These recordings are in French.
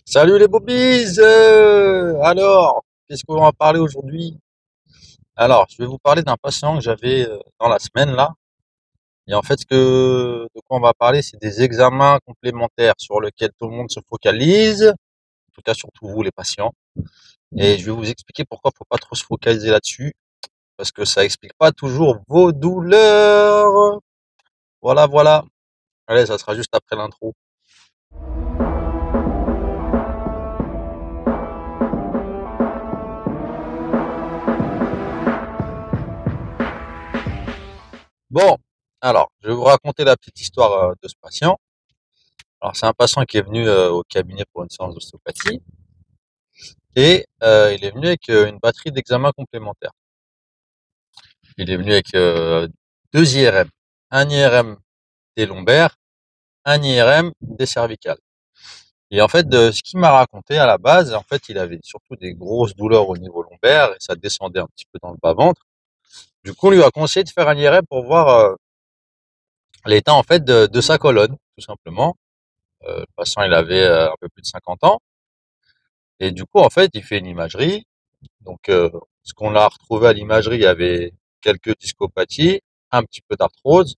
Salut les boobies! Alors, qu'est-ce qu'on va parler aujourd'hui? Alors, je vais vous parler d'un patient que j'avais dans la semaine là. Et en fait, de quoi on va parler, c'est des examens complémentaires sur lesquels tout le monde se focalise, en tout cas surtout vous les patients. Et je vais vous expliquer pourquoi faut pas trop se focaliser là-dessus, parce que ça explique pas toujours vos douleurs. Voilà, voilà. Allez, ça sera juste après l'intro. Bon, alors, je vais vous raconter la petite histoire de ce patient. Alors, c'est un patient qui est venu au cabinet pour une séance d'ostéopathie et il est venu avec une batterie d'examens complémentaires. Il est venu avec deux IRM, un IRM des lombaires, un IRM des cervicales. Et en fait, de ce qu'il m'a raconté à la base, en fait, il avait surtout des grosses douleurs au niveau lombaire et ça descendait un petit peu dans le bas-ventre. Du coup, on lui a conseillé de faire un IRM pour voir l'état en fait de sa colonne, tout simplement. Le patient, il avait un peu plus de 50 ans. Et du coup, en fait, il fait une imagerie. Donc, ce qu'on a retrouvé à l'imagerie, il y avait quelques discopathies, un petit peu d'arthrose,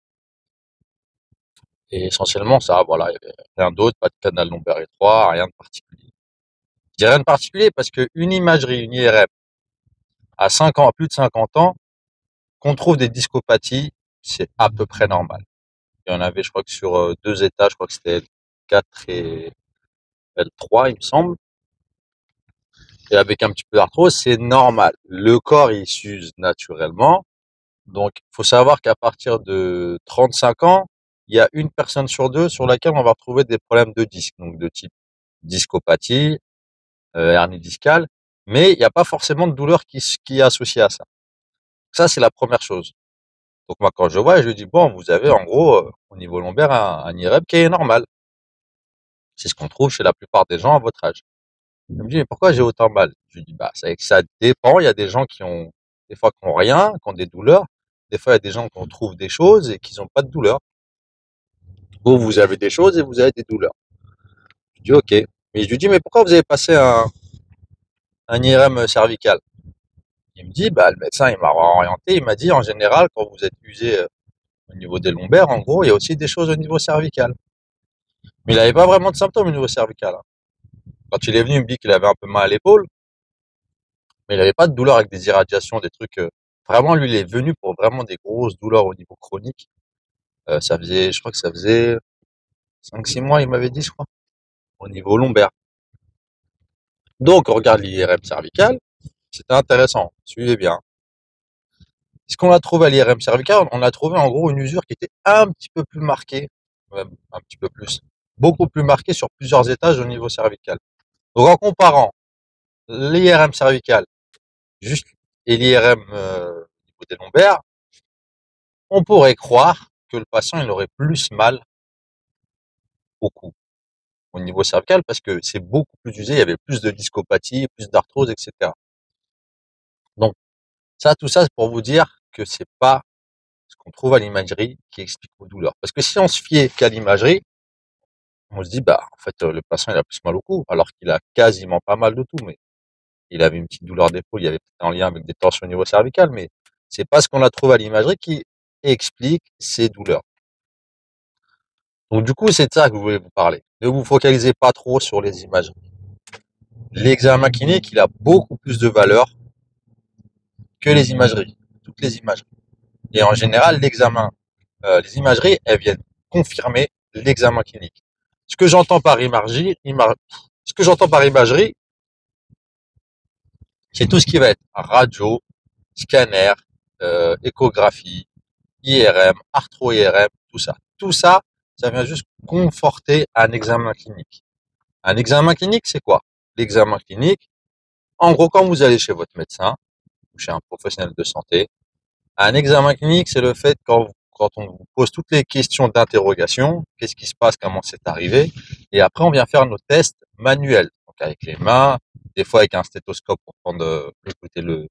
et essentiellement ça, voilà, il y avait rien d'autre, pas de canal lombaire étroit, rien de particulier. Je dis rien de particulier parce que une imagerie, une IRM, à 5 ans, à plus de 50 ans, qu'on trouve des discopathies, c'est à peu près normal. Il y en avait, je crois que sur deux étages, je crois que c'était L4 et L3, il me semble. Et avec un petit peu d'arthrose, c'est normal. Le corps, il s'use naturellement. Donc, il faut savoir qu'à partir de 35 ans, il y a une personne sur deux sur laquelle on va retrouver des problèmes de disque, donc de type discopathie, hernie discale, mais il n'y a pas forcément de douleur qui est associée à ça. Ça, c'est la première chose. Donc moi, quand je vois, je lui dis, bon, vous avez en gros, au niveau lombaire, un IRM qui est normal. C'est ce qu'on trouve chez la plupart des gens à votre âge. Il me dit, mais pourquoi j'ai autant mal? Je lui dis, bah, ça dépend. Il y a des gens qui ont, des fois, qui ont rien, qui ont des douleurs. Des fois, il y a des gens qui trouvent des choses et qui n'ont pas de douleur. Vous avez des choses et vous avez des douleurs. Je dis, ok. Mais je lui dis, mais pourquoi vous avez passé un IRM cervical? Il me dit, bah, le médecin, il m'a orienté. Il m'a dit, en général, quand vous êtes usé au niveau des lombaires, en gros, il y a aussi des choses au niveau cervical. Mais il n'avait pas vraiment de symptômes au niveau cervical, hein. Quand il est venu, il me dit qu'il avait un peu mal à l'épaule, mais il n'avait pas de douleur avec des irradiations, des trucs. Vraiment, lui, il est venu pour vraiment des grosses douleurs au niveau chronique. Je crois que ça faisait 5 6 mois, il m'avait dit, je crois, au niveau lombaire. Donc, on regarde l'IRM cervical. C'était intéressant. Suivez bien. Ce qu'on a trouvé à l'IRM cervical, on a trouvé en gros une usure qui était un petit peu plus marquée, même un petit peu plus, beaucoup plus marquée sur plusieurs étages au niveau cervical. Donc, en comparant l'IRM cervical juste et l'IRM au niveau des lombaires, on pourrait croire que le patient il aurait plus mal au cou, au niveau cervical, parce que c'est beaucoup plus usé, il y avait plus de discopathie, plus d'arthrose, etc. Donc, tout ça, c'est pour vous dire que c'est pas ce qu'on trouve à l'imagerie qui explique vos douleurs. Parce que si on se fiait qu'à l'imagerie, on se dit, bah, en fait, le patient, il a plus mal au cou, alors qu'il a quasiment pas mal de tout, mais il avait une petite douleur d'épaule, il y avait peut-être un lien avec des tensions au niveau cervical, mais c'est pas ce qu'on a trouvé à l'imagerie qui explique ces douleurs. Donc, du coup, c'est de ça que je voulais vous parler. Ne vous focalisez pas trop sur les images. L'examen clinique, il a beaucoup plus de valeur que les imageries, toutes les imageries. Et en général, les imageries, elles viennent confirmer l'examen clinique. Ce que j'entends par imagerie, c'est tout ce qui va être radio, scanner, échographie, IRM, arthro-IRM, tout ça. Tout ça, ça vient juste conforter un examen clinique. Un examen clinique, c'est quoi? L'examen clinique, en gros, quand vous allez chez votre médecin ou chez un professionnel de santé, un examen clinique, c'est le fait quand on vous pose toutes les questions d'interrogation, qu'est-ce qui se passe, comment c'est arrivé, et après on vient faire nos tests manuels, donc avec les mains, des fois avec un stéthoscope pour prendre, écouter le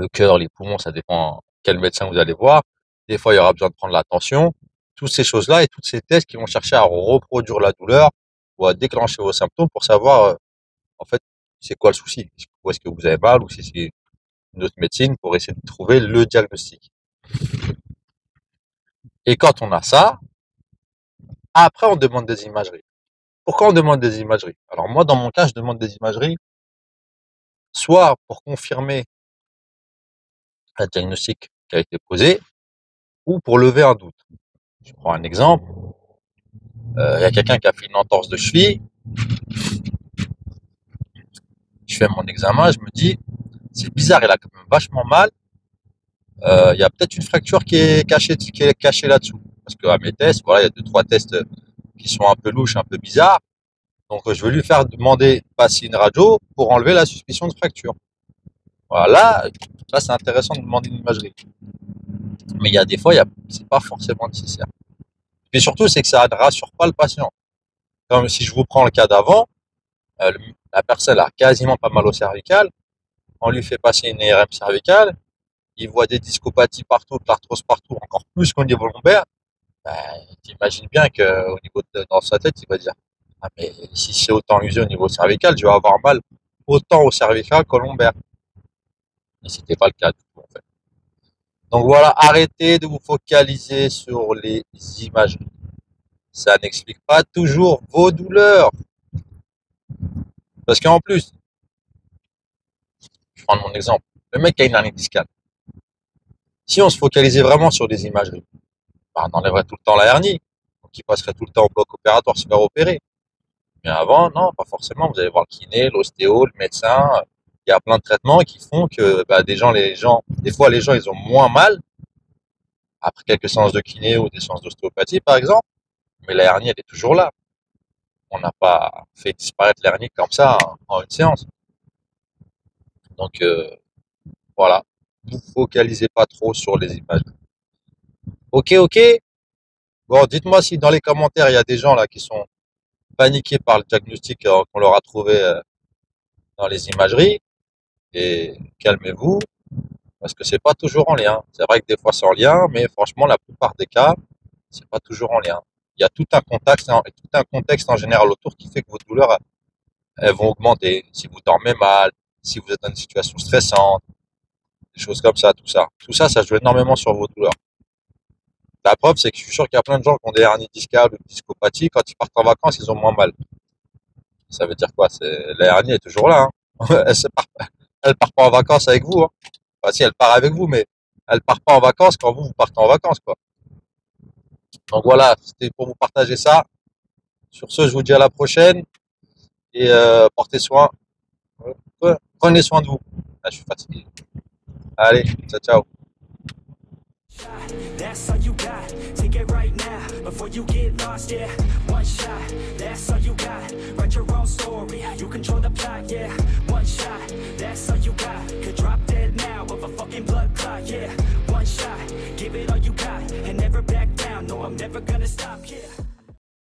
cœur, les poumons, ça dépend quel médecin vous allez voir. Des fois, il y aura besoin de prendre la tension. Toutes ces choses-là et tous ces tests qui vont chercher à reproduire la douleur ou à déclencher vos symptômes pour savoir, en fait, c'est quoi le souci? Où est-ce que vous avez mal ou si c'est une autre médecine pour essayer de trouver le diagnostic. Et quand on a ça, après, on demande des imageries. Pourquoi on demande des imageries? Alors moi, dans mon cas, je demande des imageries soit pour confirmer un diagnostic qui a été posé ou pour lever un doute. Je prends un exemple. Il y a quelqu'un qui a fait une entorse de cheville. Je fais mon examen, je me dis, c'est bizarre, il a quand même vachement mal. Il y a peut-être une fracture qui est cachée là-dessous. Parce qu'à mes tests, voilà, il y a deux, trois tests qui sont un peu louches, un peu bizarres. Donc, je vais lui faire demander passer une radio pour enlever la suspicion de fracture. Voilà, là, c'est intéressant de demander une imagerie. Mais il y a des fois, c'est pas forcément nécessaire. Et surtout, c'est que ça ne rassure pas le patient. Comme si je vous prends le cas d'avant, la personne a quasiment pas mal au cervical, on lui fait passer une IRM cervicale, il voit des discopathies partout, de l'arthrose partout, encore plus qu'au niveau lombaire. Ben, t'imagines bien que au niveau dans sa tête, il va dire, ah mais si c'est autant usé au niveau cervical, je vais avoir mal autant au cervical qu'au lombaire. Et c'était pas le cas du tout en fait. Donc voilà, arrêtez de vous focaliser sur les images. Ça n'explique pas toujours vos douleurs. Parce qu'en plus, je prends mon exemple, le mec qui a une hernie discale. Si on se focalisait vraiment sur des imageries, ben, on enlèverait tout le temps la hernie. Donc il passerait tout le temps au bloc opératoire se faire opérer. Mais avant, non, pas forcément. Vous allez voir le kiné, l'ostéo, le médecin. Il y a plein de traitements qui font que bah, des fois les gens, ils ont moins mal après quelques séances de kiné ou des séances d'ostéopathie, par exemple. Mais la hernie, elle est toujours là. On n'a pas fait disparaître l'hernie comme ça en une séance. Donc voilà, ne vous focalisez pas trop sur les images. Ok, ok. Bon, dites-moi si dans les commentaires il y a des gens là qui sont paniqués par le diagnostic qu'on leur a trouvé dans les imageries. Et calmez-vous, parce que c'est pas toujours en lien. C'est vrai que des fois c'est en lien, mais franchement la plupart des cas, c'est pas toujours en lien. Il y a tout un contexte en général autour qui fait que vos douleurs elles vont augmenter. Si vous dormez mal, si vous êtes dans une situation stressante, des choses comme ça, tout ça. Tout ça, ça joue énormément sur vos douleurs. La preuve, c'est que je suis sûr qu'il y a plein de gens qui ont des hernies discales ou des discopathies, quand ils partent en vacances, ils ont moins mal. Ça veut dire quoi? La hernie est toujours là, hein. Elle part pas en vacances avec vous, hein. Enfin, si, elle part avec vous, mais elle part pas en vacances quand vous partez en vacances, quoi. Donc voilà, c'était pour vous partager ça. Sur ce, je vous dis à la prochaine et portez soin. Prenez soin de vous. Ah, je suis fatigué. Allez, ciao, ciao. That's all you got, take it right now, before you get lost, yeah, one shot.